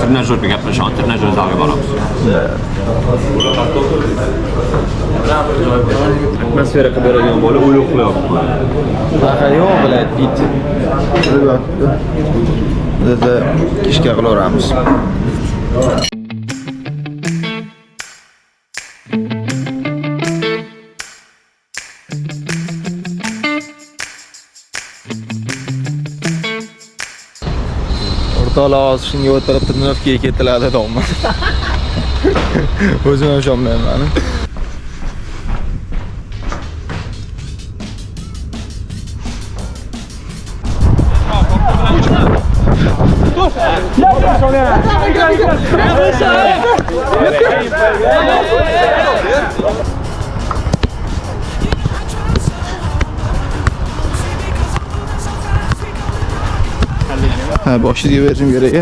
S5: trenajyorga gaplashamiz, trenajyor zalga boramiz. Atmosfera qilib beradigan bola o'ylab qo'yapti.
S1: Baqa yo'q bilan it. Bizda kishga qilaveramiz. O'rtoqlar, shunga o'tirib Trnovkaga ketiladi deyman. O'zim ham ishonmayman. Ha, boshligiga berishim kerak.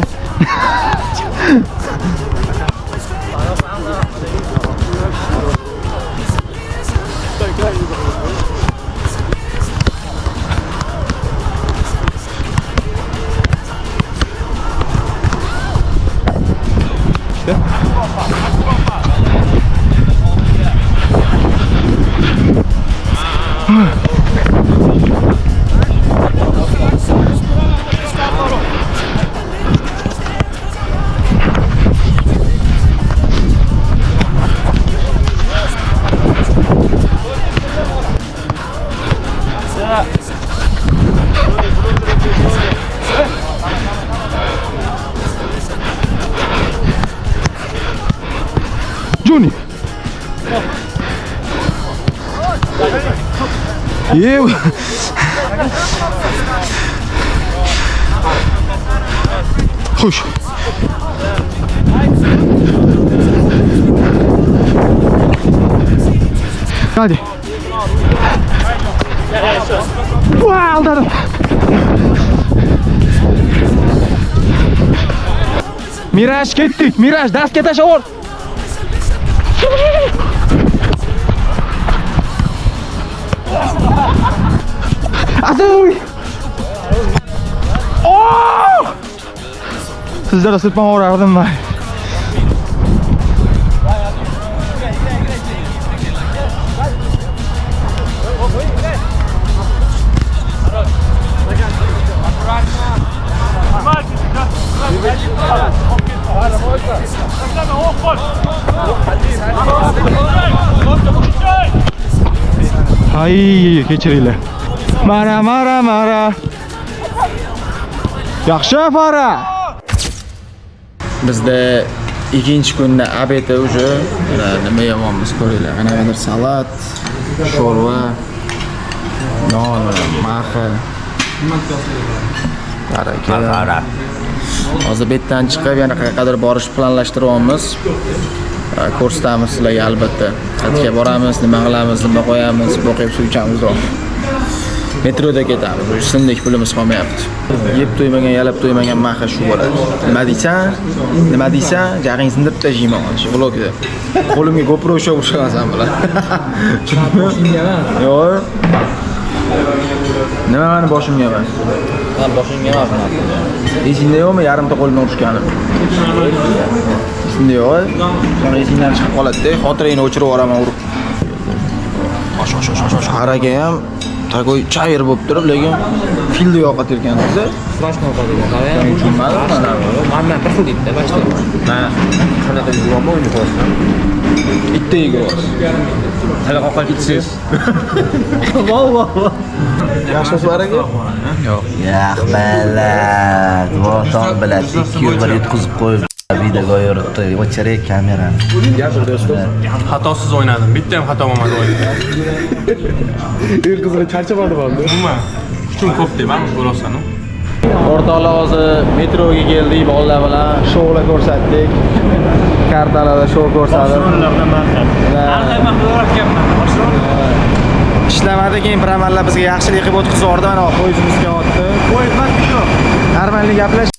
S1: Juni. Yew. Xush. Hadi. Wow, aldadım. Miraj ketdik. Miraj dastga tashlab. Azuy. Oh! Sizlarga sirtma o'rardim men. Hay, kechiringlar. Mara. Yaxshi Fara. Bizda ikkinchi kunda obed уже nima yemoqmiz ko'ringlar. Qanaqadir salat, sho'rva, non, maxa. Baraka. Hozir betdan chiqib yana qayergadir borish planlashtiryapmiz. Ko'rsatamiz sizlarga albatta. Qayerga boramiz, nima qilamiz, nima qo'yamiz, boqib suv ichamiz. Metroda ketamiz. Sindik pulimiz qolmayapti. Yeb to'ymagan, yalab to'ymagan maxa shu bo'ladi. Nima deysan? Jag'ing sindirib tashlayman shu vlogda. Qo'limga GoPro ushlab urishasan bilan. Yo'q. Nima meni boshimga emas? Men boshimga emas. Esingda yo'qmi yarimta qo'lni urishgani? Esingda yo'q. Sonra esingdan chiqib qoladi-da, xotiringni o'chirib yuboraman urib. Osh. Haraga ham tagoy chayir bo'lib turib, lekin filni yo'qotirgan siz.
S4: Strashno qolgan.
S1: Men tushunmadim mana.
S4: Mendan bir xil deydi, boshqa.
S1: Ha. Qanaqa yurmoqmi o'yni qo'ysan? Bitta yig'os. Hali qoqib itsiz. Valloh. Yaxshisi bor aka? Yo'q.
S11: Yaxbalat. Voton bilan 2 yil bir yutqizib qo'yib videoga yoritdi. O'chirib kamerani.
S1: Yaxshi do'stim.
S3: Xatosiz o'ynadim. Bitta ham xato bo'lmadi o'yinda.
S1: Qizlar charchamadim endi.
S3: Umuman kuchim ko'p deyman, ko'rasan-ku.
S1: O'rtoqlar hozir metroga keldik, bolalar bilan shoular ko'rsatdik. Kartalarda shou ko'rsatdik. Ishlamadi, keyin bir amallar bizga yaxshilik qilib o'tkazib yubordi. Mana poyezdimizga otdi. Poyezd emas, metro. Normalni gaplash.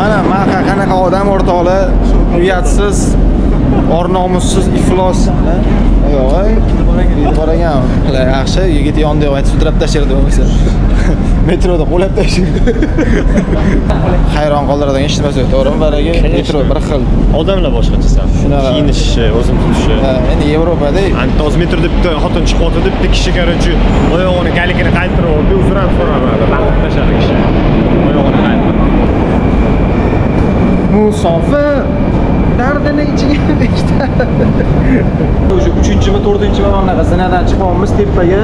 S1: Ana maqa qanaqa odam o'rtoqlar, uyatsiz, or-nomussiz, iflos. Yo'q, bor ekan. Yaxshi, yigit yonida aytib sudrab tashirdi bo'lmasa. Metroda qo'lab tashirdi. Hayron qoldiradigan hech narsa yo'q, to'g'rimi? Baraga metro bir xil.
S12: Odamlar boshqacha. Kiyinishi, o'zim tutishi.
S1: Ha, endi Yevropada
S12: Antoz metroda bitta xotin chiqyapti deb bitta kishi qarchi oyog'ini galigini qaytirib oldi, uzran so'ramadi. Vaqt tashadi kishi. Oyog'ini qaytirdi.
S1: Musofir dardini ichiga bekitdi. O'sha 3-mi, 4-mi mana zinadan chiqyapmiz tepaga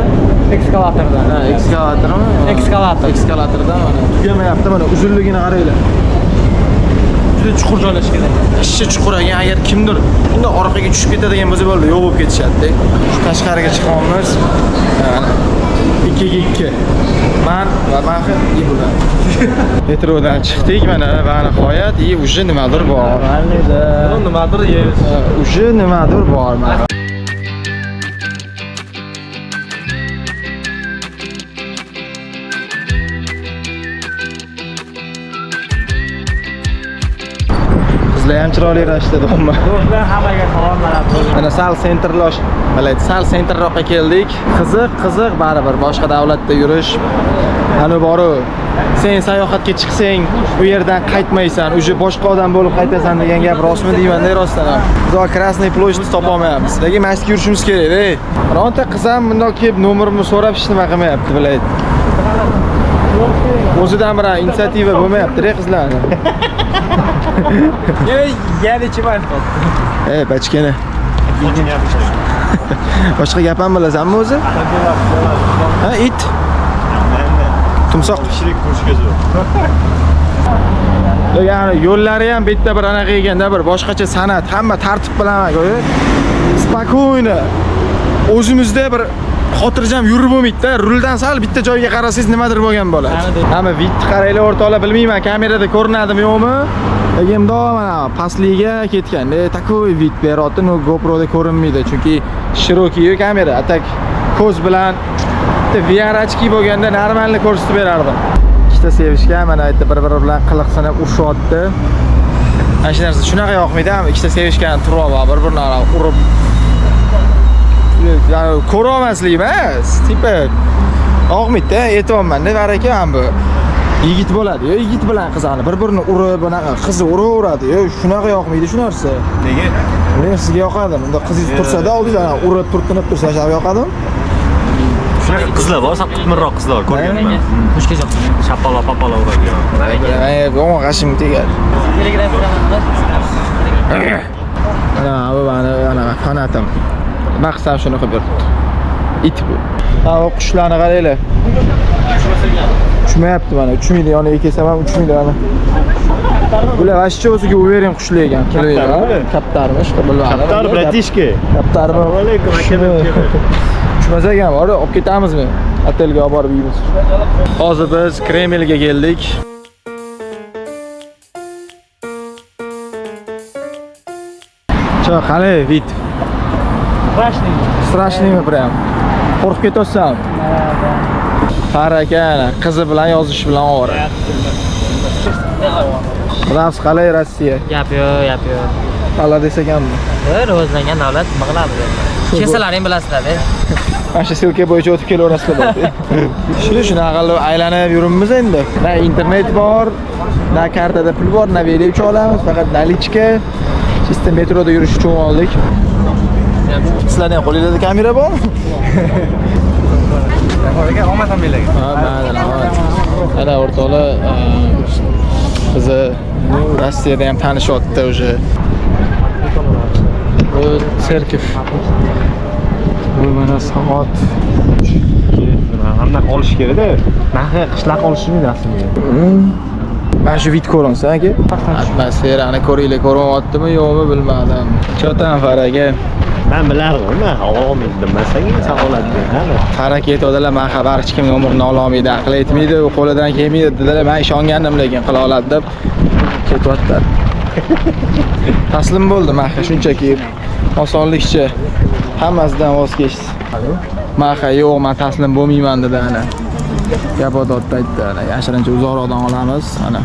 S1: ekskavatordan. Ha, ekskavatormi? Ekskavatordan mana tugamayapti, mana uzunligini qaranglar. Juda chuqur joylashgan. Ishi chuqur ekan, agar kimdir unda orqaga tushib ketadigan bo'lsa bo'ldi, yo'q bo'lib ketishadi-da. Shu tashqariga chiqyapmiz. Mana 2 Men va Maxi bular. Metrodan chiqdik mana va nihoyat уже nimadir bor.
S2: Nimadir yeymiz.
S1: Уже nimadir bor mana. Qizlar ham chiroyli rashdadi hamma.
S4: Do'stlar hammaga salom beradi.
S1: Mana sal sentrlash, sal sentrroqqa keldik. Qiziq baribir boshqa davlatda yurish. Ana boru sen sayohatga chiqsang, u yerdan qaytmaysan, uje boshqa odam bo'lib qaytasan degan gap rostmi deyman-da, rostdan ham. Zo Krasnoy ploshad topolmayapmiz. Lekin mashq yurishimiz kerak-da. Bironta qiz ham bundoq kelib nomerimni so'rab hech nima qilmayapti, bilaydi. O'zidan bir inisiativa bo'lmayapti-da qizlarning.
S6: Yana ichiman.
S1: Bachkana. Boshqa gap ham bilasanmi o'zi? Ha, it. Tumsoq. Yani yo'llari ham bitta bir anaqa eganda bir boshqacha san'at, hamma tartib bilan go'yo spokойно o'zimizda bir xotirjam yurib bo'lmaydi-da. Ruldan sal bitta joyga qarasangiz nimadir bo'lgan bo'ladi. Hamma vidni qaranglar o'rtoqlar, bilmayman kamerada ko'rinadimi yo'qmi? Lekin doim mana pastligiga ketganda takoy vid beryapti, no GoProda ko'rinmaydi, chunki shirokий kamera. Atak ko'z bilan bitta VR ochki bo'lganda normalni ko'rsatib berardim. Ikkita sevishga mana aytdi bir-biri bilan qiliqsinib urishyapti. Ana shu narsa shunaqa yoqmaydi, ham ikkita sevishgan turib bir-birini urib ko'rolmaslik emas, tipa yoqmaydi-da, aytyapman-da, baraka ham bu. Yigit bo'ladi-yu, yigit bilan qizani bir-birini urib, bunaqa qizi uraveradi-yu, shunaqa yoqmaydi shu narsa.
S12: Nega?
S1: Men sizga yoqadi. Unda qizingiz tursa-da, oldingizda urib turtinib tursa, shunday yoqadimi?
S5: Shunaqa qizlar bor, qitmirroq qizlar ko'rganman.
S4: Xushga yo'q.
S5: Shapalo uradigan.
S1: Bo'g'on g'ashim tegadi. Ana bu ana fanatim. Maqsad shuni qilib beribdi. It bu. Ha, qushlarni qaranglar. Uçmayapti mana, uçmaydi, yoniga kelsam ham uçmaydi mana. Bular vashcha o'ziga o'vering qushlar ekan. Kaptarmish, bilmadim.
S12: Kaptar, bratishka.
S1: Kaptarmi?
S12: Alaykum, akadan
S1: Uçmasa ekan, bor, olib ketamizmi? Otelga olib borib yeymiz. Hozir biz Kremlga keldik. Cho, qalay, vid. Strashныйmi прям? Qo'rqib ketyapsan? Harakana, qizi bilan yozish bilan ovora. Ras qalay Rossiya?
S4: Gap yo'q.
S1: Alla desaganmi?
S4: Rivojlangan davlat nima qiladi? Kesalaring bilasizlar-da.
S1: Mana shu silka bo'yicha o'tib kelaverasizlar bo'ldi. Shunaqa qilib aylanib yuribmiz endi. Na internet bor, na kartada pul bor, na velib ucha olamiz, faqat nalichka. Chista metroda yurish uchun oldik. Sizlarning qo'lingizda kamera bormi?
S6: Hozirga olmasam belaga.
S1: Ha, mayli. Ana o'rtoqlar bizni Rossiyada ham tanishyapti o'sha. Bu serkif. Bu mana soat.
S12: Hamma olish kerak-da. Naqa qishloq olishmaydi aslida.
S1: Mana shu vid ko'rinsa aka. Atmosferani ko'ringlar, ko'ryaptimi yo'qmi bilmadim. Cho'tan faraga.
S12: Men bilardim, men olmaydim. Masalan, saqoladi.
S1: Harakat odalar men xabar hech kimga umrini ola olmaydi, aql etmaydi, u qo'lidan kelmaydi dedilar. Men ishongandim, lekin qila oladi deb ketyaptilar. Taslim bo'ldim, men shunchaki osonlikcha hammasidan voz kechdi. Men yo'q, men taslim bo'lmayman dedi ana. Gap odatda aytdi, ana yashirincha uzoqroqdan olamiz, ana.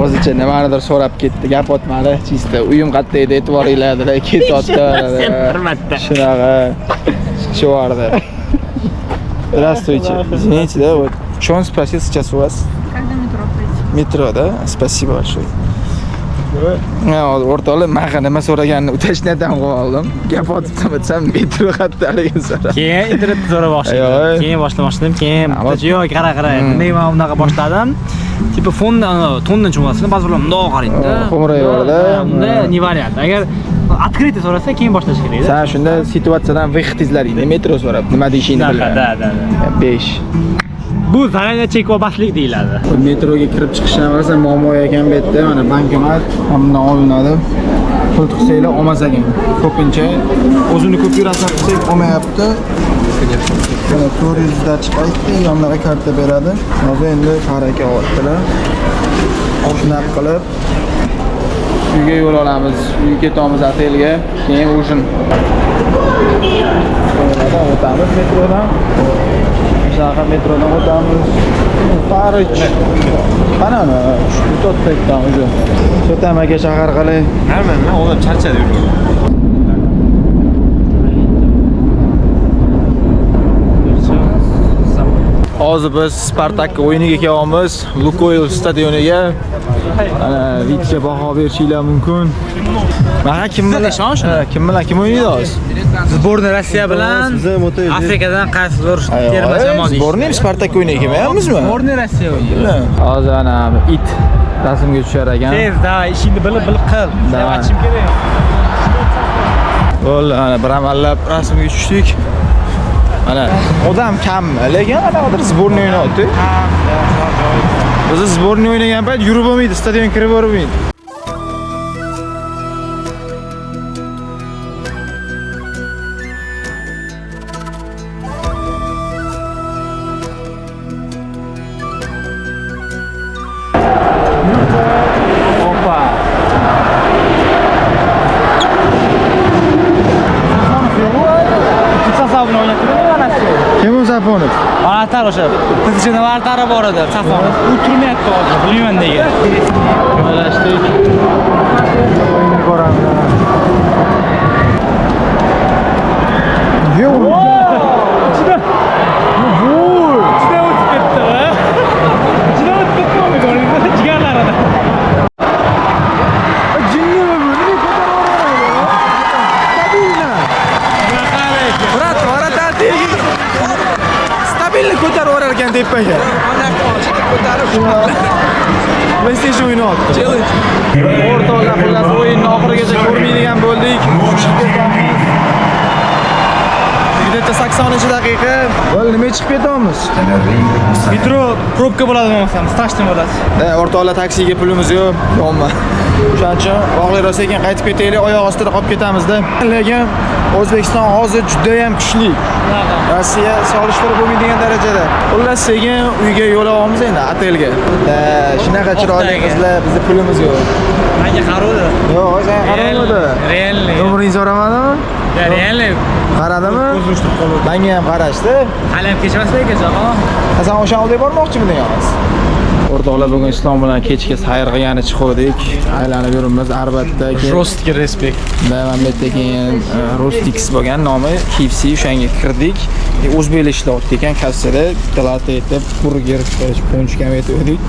S1: O'zicha nimanidir so'rab ketdi, gap otmadi. Chista uyim qayerda edi, e'tiboringlar dedilar, ketyapti.
S12: Hurmatda.
S1: Shunaqa chivardi. Здравствуйте. Извините, да, вот. Что он спросил сейчас у вас?
S13: Когда метро пройти?
S1: Metro, да? Спасибо большое. O'rtoqlar, men nima so'raganini utashnadan qo'yib oldim. Gap otib aytsam, metro xatdaligini so'radi.
S2: Keyin internetni so'ra boshladim. Keyin boshladim. Keyin yo'q, qara. Bunday men unaqa boshladim. Tipa fondan, tondan cho'masini ba'zi bilan bundoq qaraydi-da.
S1: Qo'mrayverdi.
S2: Unda ne variant? Agar открытый so'rasa, keyin boshlash kerak.
S1: Sen shunda situatsiyadan vaqt izlaringda metro so'rab, nima deyishingni bilaman.
S2: Da.
S1: 5.
S2: Bu zaranga chekobaslik deyiladi.
S1: Metroga kirib chiqishdan qarasam muammo ekan bu yerda. Mana bankomat hamda olinadi. Pul tuqsanglar olmas ekan. Ko'pincha o'zini ko'p yurasan qilsak olmayapti. Mana 400 da chiqaydi, yonlarga karta beradi. Hozir endi haraka olyaptilar. Shunaqa qilib uyga yo'l olamiz. Uyga ketamiz otelga, keyin ujin. O'tamiz metrodan. Shahar metrodan o'tamiz. Parich. Qanami? Shu to'xtatdan o'zi. O'tamaga shahar qalay?
S12: Men odam charchadi yurib.
S1: Hozir biz Spartak o'yiniga kelyapmiz. Lukoil stadioniga. Mana videoga baho berishinglar mumkin. Mana kim bilan o'ynaydi hozir?
S4: Sborniy Rossiya bilan Afrikadan qaysidir terma jamoa.
S1: Sborniy Spartak o'yiniga kelmayapmizmi?
S4: Sborniy Rossiya o'ynaydi.
S1: Hozir ana it rasmga tushar ekan.
S4: Tez, davay, ishingni bilib qil. Aytishim kerak.
S1: Bo'ldi, ana bir amallab rasmga tushdik. Mana odam kam, lekin qanaqadir sborniy o'ynayapti. Biz sborniy o'ynagan payt yurib bo'lmaydi, stadion kirib bormaydi. Kim u Safonov?
S4: Vartar o'sha. Bizda Vartar bor edi, Safonov. U turmayapti hozir, bilmayman nega.
S1: Joylashdik. O'yinga boramiz. Yo'q.
S4: Ichida o'tib ketdi, va? Ichida o'tib ketdimi, ko'rdingmi? Jigarlarida.
S1: Stabilni ko'tarib orar ekan tepaga. PlayStation o'ynayapti. O'rtoqlar, xullas o'yinni oxirigacha ko'rmaydigan bo'ldik. 80-daqiqa. Bo'ldi, nima chiqib ketyapmiz?
S4: Metro probka bo'ladi demasam, strashniy bo'ladi.
S1: O'rtoqlar, taksiga pulimiz yo'q. Yo'qmi? O'shaning uchun xohlayroq sekin qaytib ketaylik, oyoq ostida qolib ketamiz-da. Lekin O'zbekiston hozir juda ham kuchli. Rossiya solishtirib bo'lmaydigan darajada. Xullas sekin uyga yo'l olamiz endi, otelga. Shunaqa chiroyli qizlar, bizda pulimiz yo'q.
S4: Menga qaradi.
S1: Yo'q, sen qaramadi.
S4: Realniy.
S1: Nomerini so'ramadimi?
S4: Realniy.
S1: Qaradimi? Menga ham qarashdi.
S4: Hali ham kechmasdan ekan,
S1: Sen o'sha oldiga bormoqchimiding hozir? O'rtoqlar, bugun Islom bilan kechki sayr qilgani chiqdik. Aylanib yuribmiz Arbatda.
S8: Rostga respekt.
S1: Mamlakatda keyin Rostix bo'lgan nomi KFC o'shanga kirdik. O'zbeklar ishlayapti ekan kassada, talata etib, burger, ponchkam etdik.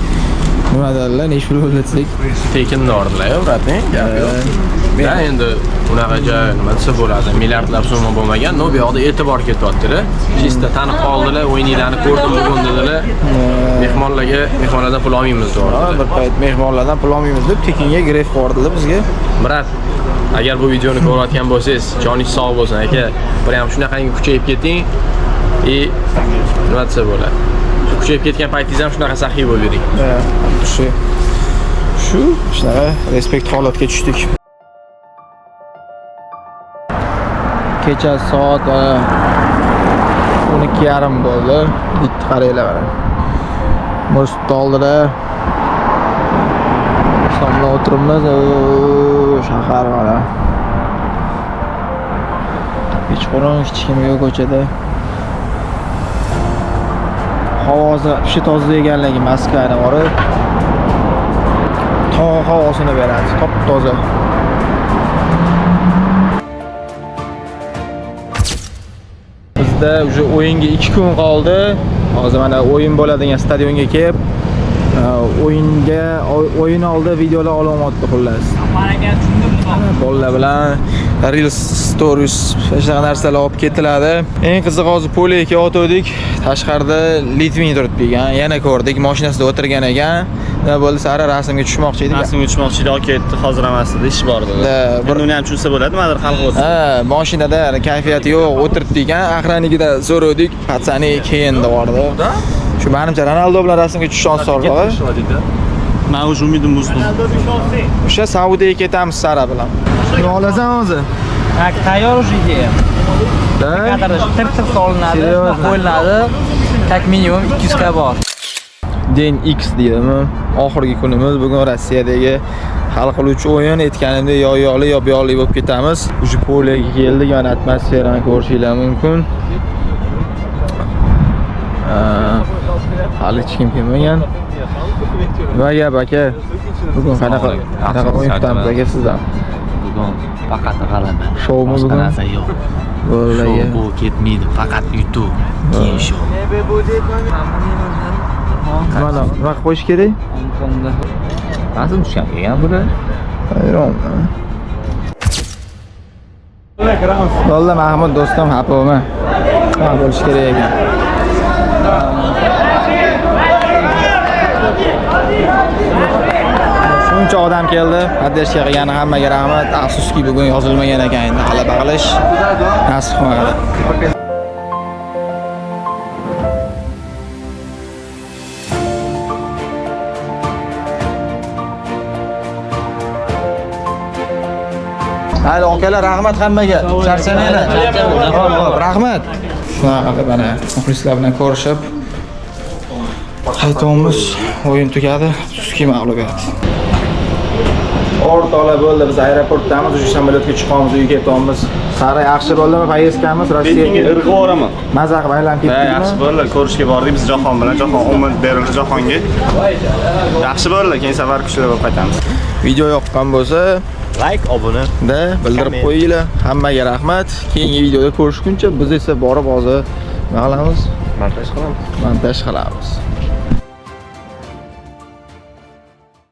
S1: Nima dedilar, necha pul o'ldirsak?
S8: Tekinni ordilar-ku, bratning. Men endi unaqa joy nima desa bo'ladi, milliardlab so'm bo'lmagan, no bu yoqda e'tibor ketyapti-da. Chista tanib qoldilar, o'yininglarni ko'rdim bugun dedilar. Mehmonlardan pul olmaymiz dedilar.
S1: Bir payt mehmonlardan pul olmaymiz deb tekinga gref qo'ydilar bizga.
S8: Brat, agar bu videoni ko'rayotgan bo'lsangiz, joningiz sog' bo'lsin aka. Bir ham shunaqangi kuchayib keting. Nima desa bo'ladi. Kuchayib ketgan paytingiz ham shunaqa saxiy bo'lib yuring.
S1: Shu shunaqa respekt holatga tushdik. Kecha soat 12:30 bo'ldi. Bitta qaranglar mana. Murshid oldida Islomda o'tiribmiz. Shahar mana. Hech qo'ron kichkina yo'q ko'chada. Havosi shu toza ekanligi maskani borib tog' havosini beradi, top-toza. Bizda уже o'yinga 2 kun qoldi. Hozir mana o'yin bo'ladigan stadionga kelib, o'yin oldi videolar olyapti xullas. Bolalar bilan Reels Stories shunaqa narsalar olib ketiladi. Eng qiziq hozir polga kelyotgandik. Tashqarida Litvin turibdi ekan. Yana ko'rdik, mashinasida o'tirgan ekan. Nima bo'ldi? Sara rasmga tushmoqchi edi.
S2: Rasmga tushmoqchi edi, ketdi. Hozir emas edi, ish bor dedi. Uni ham tushsa bo'ladi, nimadir hal qilsa.
S1: Mashinada kayfiyati yo'q, o'tiribdi ekan. Aqranikida so'radik, patsani keyin devordi. Shu menimcha Ronaldo bilan rasmga tushishni so'radi.
S2: Men o'z umidim uzdim.
S1: O'sha Saudiyaga ketamiz Sara bilan. Nima olasan o'zi?
S4: Tayyor ujga. Kadrda tirtiq solinadi, qo'yiladi. Как minimum 200 ta bor.
S1: Den X deydimi? Oxirgi kunimiz bugun Rossiyadagi hal qiluvchi o'yin. Aytganimdek yo'li bo'lib ketamiz. Uji polga keldik, yana atmosferani ko'rishingiz mumkin. Hali hech kim kelmagan. Nima gap aka? Bugun qanaqa o'yin kutamiz aka sizdan?
S11: bugun faqat g'alaba.
S1: Showmi
S11: Boshqa
S1: bugun?
S11: narsa yo'q.
S1: Bo'ldi.
S11: Show bu ketmaydi, faqat yutuq. Keyin show.
S1: Mana nima qilib qo'yish kerak?
S11: Azim tushgan ekan buni.
S1: Hayronman. Bo'ldi Mahmud do'stim, xafa bo'lma. Nima bo'lish kerak ekan? Shuncha odam keldi. Podдержка qilgani hammaga rahmat. Afsuski bugun yozilmagan ekan endi g'alaba qilish nasib qilmadi. Haydi akalar, rahmat hammaga. Charchamanglar. Rahmat. Shunaqa qilib mana muxlislar bilan ko'rishib qaytamiz. O'yin tugadi. Tuzki mag'lubiyat. O'rtoqlar bo'ldi, biz aeroportdamiz, o'sha samolyotga chiqamiz, uyga ketamiz. Sara yaxshi bo'ldimi? Poyezdkamiz Rossiyaga.
S12: Irg'ib boraman.
S1: Maza qilib aylanib ketdikmi?
S12: Yaxshi bo'ldi, ko'rishga bordik biz Jahon bilan. Jahon 10 minut berildi Jahonga. Yaxshi bo'ldi, keyin safar kuchli bo'lib qaytamiz.
S1: Video yoqqan bo'lsa,
S12: Like, obuna
S1: da bildirib qo'yinglar. Hammaga rahmat. Keyingi videoda ko'rishguncha biz esa borib hozir nima qilamiz?
S12: Montaj qilamiz.
S1: Montaj qilamiz.